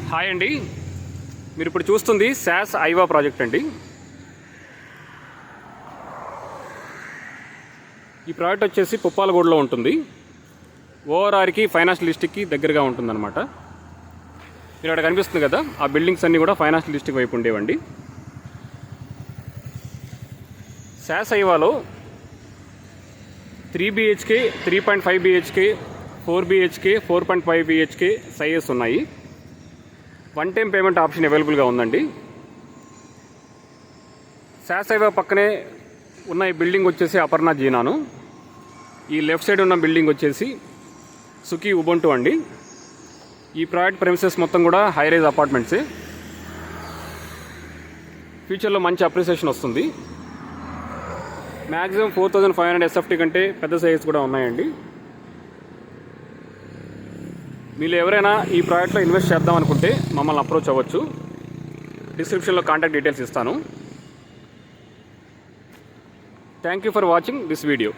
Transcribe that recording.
Hi అండి, మీరు ఇప్పుడు చూస్తుంది శాస్ ఐవా ప్రాజెక్ట్ అండి. ఈ ప్రాజెక్ట్ వచ్చేసి పుప్పాలగూడలో ఉంటుంది. ఓఆర్ఆర్కి ఫైనాన్షియల్ డిస్ట్రిక్ట్కి దగ్గరగా ఉంటుందన్నమాట. మీరు అక్కడ కనిపిస్తుంది కదా, ఆ బిల్డింగ్స్ అన్నీ కూడా ఫైనాన్షియల్ డిస్ట్రిక్ట్ వైపు ఉండేవండి. శాస్ ఐవాలో 3 BHK, 3.5 BHK, 4 BHK, 4.5 BHK sizes ఉన్నాయి. 1 టైం పేమెంట్ ఆప్షన్ అవైలబుల్గా ఉందండి. శాస్ ఐవా పక్కనే ఉన్న ఈ బిల్డింగ్ వచ్చేసి అపర్ణ జీనాను. ఈ లెఫ్ట్ సైడ్ ఉన్న బిల్డింగ్ వచ్చేసి సుఖీ ఉబుంటు అండి. ఈ ప్రాజెక్ట్ ప్రెమిసెస్ మొత్తం కూడా హై రైజ్ అపార్ట్మెంట్సే. ఫ్యూచర్లో మంచి అప్రిసియేషన్ వస్తుంది. మ్యాక్సిమం 4500 SFT కంటే పెద్ద సైజ్ కూడా ఉన్నాయండి. మీరు ఎవరైనా ఈ ప్రాజెక్ట్లో ఇన్వెస్ట్ చేద్దాం అనుకుంటే మమ్మల్ని అప్రోచ్ అవ్వచ్చు. డిస్క్రిప్షన్లో కాంటాక్ట్ డీటెయిల్స్ ఇస్తాను. Thank you for watching this video.